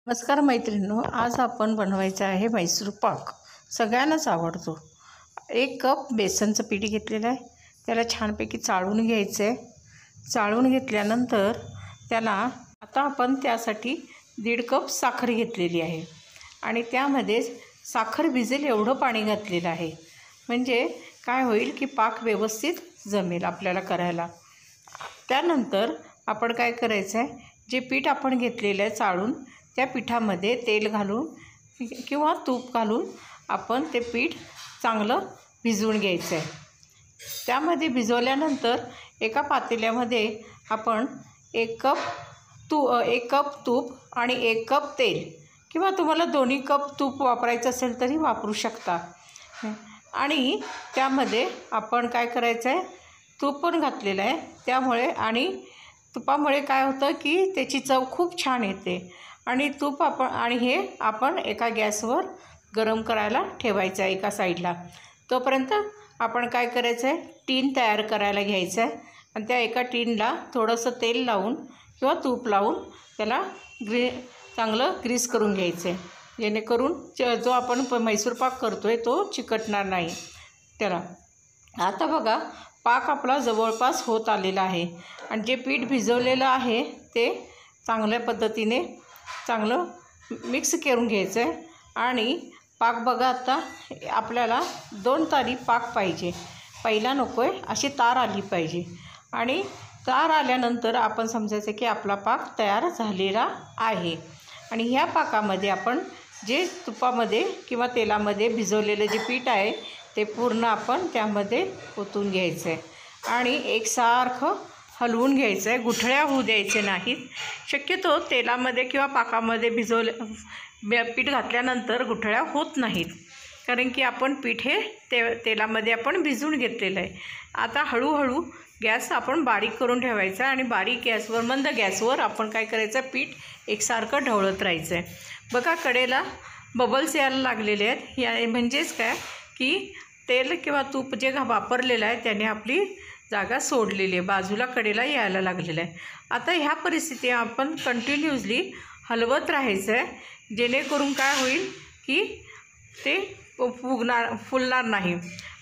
नमस्कार मैत्रिणींनो, आज आपण बनवायचा आहे मैसूर पाक. सगळ्यांनाच आवडतो. 1 कप बेसनचं पीठ घेतलेलं आहे. त्याला छानपैकी चाळून घ्यायचं आहे. चाळून घेतल्यानंतर त्याला आता आपण त्यासाठी 1.5 कप साखर घेतलेली आहे आणि त्यामध्ये साखर भिजेल एवढं पाणी घातलेलं आहे. म्हणजे काय होईल की पाक व्यवस्थित जमेल आपल्याला करायला. त्यानंतर आपण काय करायचं आहे, जे पीठ आपण घेतलेलं आहे चाळून, त्या पिठामध्ये तेल घालून किंवा तूप घालून आपण ते पीठ चांगलं भिजवून घ्यायचं आहे. त्यामध्ये भिजवल्यानंतर एका पातेल्यामध्ये आपण 1 कप तूप आणि 1 कप तेल, किंवा तुम्हाला 2 कप तूप वापरायचं असेल तरी वापरू शकता. आणि त्यामध्ये आपण काय करायचं आहे, तूप पण घातलेलं आहे त्यामुळे, आणि तुपामुळे काय होतं की त्याची चव खूप छान येते. आणि तूप हे आपण एका गॅसवर गरम करायला ठेवायचं आहे एका साईडला. तोपर्यंत आपण काय करायचं आहे, टीन तयार करायला घ्यायचं आहे आणि त्या एका टीनला थोडंसं तेल लावून किंवा तूप लावून त्याला चांगलं ग्रीस करून घ्यायचं आहे, जेणेकरून जो आपण मैसूर पाक करतो आहे तो चिकटणार नाही त्याला. आता बघा, पाक आपला जवळपास होत आलेला आहे आणि जे पीठ भिजवलेलं आहे ते चांगल्या पद्धतीने चांगलं मिक्स करून घ्यायचं आहे. आणि पाक बघा, आता आपल्याला 2 तारी पाक पाहिजे, पहिला नको आहे, अशी तार आली पाहिजे. आणि तार आल्यानंतर आपण समजायचं की आपला पाक तयार झालेला आहे. आणि ह्या पाकामध्ये आपण जे तुपामध्ये किंवा तेलामध्ये भिजवलेलं जे पीठ आहे ते पूर्ण आपण त्यामध्ये ओतून घ्यायचं आहे आणि एकसारखं हलवून घ्यायचं आहे. गुठळ्या होऊ द्यायचे नाहीत. शक्यतो तेलामध्ये किंवा पाकामध्ये पीठ घातल्यानंतर गुठळ्या होत नाहीत, कारण की आपण पीठ हे तेलामध्ये आपण भिजवून घेतलेलं आहे. आता हळूहळू गॅस आपण बारीक करून ठेवायचा आणि बारीक गॅसवर, मंद गॅसवर आपण काय करायचं, पीठ एकसारखं ढवळत राहायचं आहे. बघा, कडेला बबल्स यायला लागलेले आहेत. या म्हणजेच काय की तेल किंवा तूप जे वापरलेलं आहे त्याने आपली जागा सोडलेली आहे, बाजूला कडेला यायला लागलेलं आहे. आता ह्या परिस्थितीत आपण कंटिन्युअसली हलवत राहायचं आहे, जेणेकरून काय होईल की ते फुलणार नाही.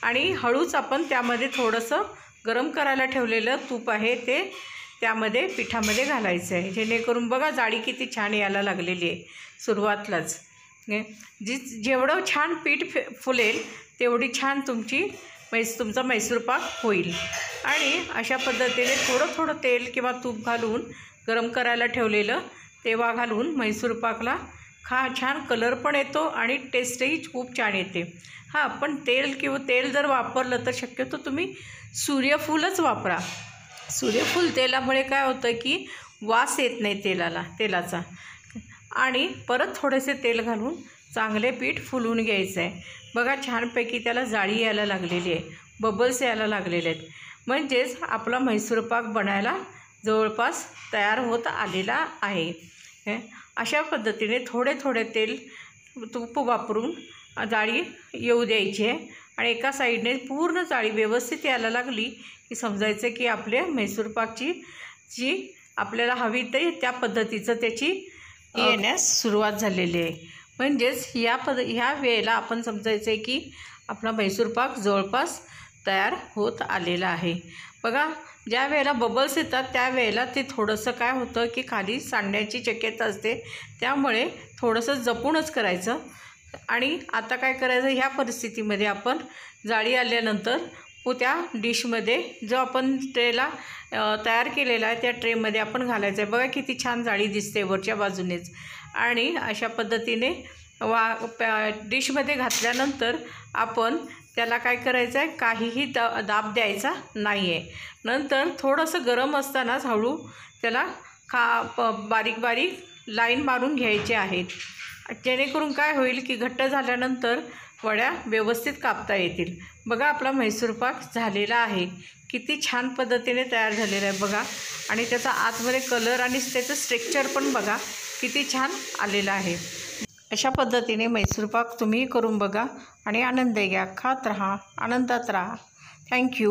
आणि हळूच आपण त्यामध्ये थोडंसं गरम करायला ठेवलेलं तूप आहे ते त्यामध्ये पिठामध्ये घालायचं आहे, जेणेकरून बघा जाळी किती छान यायला लागलेली आहे सुरुवातलाच. जेवढं छान पीठ फुलेल तेवढी छान तुमचा मैसूर पाक होईल. आणि अशा पद्धतीने थोडं तेल किंवा तूप घालून गरम करायला ठेवलेलं तेव्हा घालून मैसूर पाकला छान कलर पण येतो आणि टेस्टही खूप छान येते. हां, पण तेल जर वापरलं तर शक्यतो तुम्ही सूर्यफूलच वापरा. सूर्यफूल तेलामुळे काय होतं की वास येत नाही तेलाचा. आणि परत थोडेसे तेल घालून चांगले पीठ फुलवून घ्यायचं आहे. बघा, छानपैकी त्याला जाळी यायला लागलेली आहे, बबल्स यायला लागलेले आहेत. म्हणजेच आपला मैसूर पाक बनायला जवळपास तयार होत आलेला आहे. अशा पद्धतीने थोडे तेल तूप वापरून जाळी येऊ द्यायची आहे. आणि एका साईडने पूर्ण जाळी व्यवस्थित यायला लागली की समजायचं की आपल्या मैसूर पाकची जी आपल्याला हवी ते त्या पद्धतीचं त्याची येण्यास सुरुवात झालेली आहे. म्हणजेच ह्या वेळेला आपण समजायचं आहे की आपला मैसूर पाक जवळपास तयार होत आलेला आहे. बघा, ज्या वेळेला बबल्स येतात त्यावेळेला ते थोडंसं काय होतं की खाली सांडण्याची शक्यता असते, त्यामुळे थोडंसं जपूनच करायचं. आणि आता काय करायचं, ह्या परिस्थितीमध्ये आपण जाळी आल्यानंतर त्या डिशमध्ये जो आपण ट्रेला तयार केलेला आहे त्या ट्रेमध्ये आपण घालायचं आहे. बघा किती छान जाळी दिसते वरच्या बाजूनेच. आणि अशा पद्धतीने डिशमध्ये घातल्यानंतर आपण त्याला काय करायचं आहे, काहीही दाब द्यायचा नाही आहे. नंतर थोडंसं गरम असतानाच हळू त्याला बारीक लाईन मारून घ्यायचे आहेत, जेणेकरून काय होईल की घट्ट झाल्यानंतर वड्या व्यवस्थित कापता येतील. बघा, आपला मैसूर पाक झालेला आहे, किती छान पद्धतीने तयार झालेला आहे बघा. आणि त्याचा आतमध्ये कलर आणि त्याचं स्ट्रक्चर पण बघा किती छान आलेलं आहे. अशा पद्धतीने मैसूर पाक तुम्ही करून बघा आणि आनंद घ्या, खात राहा, आनंदात राहा. थँक्यू.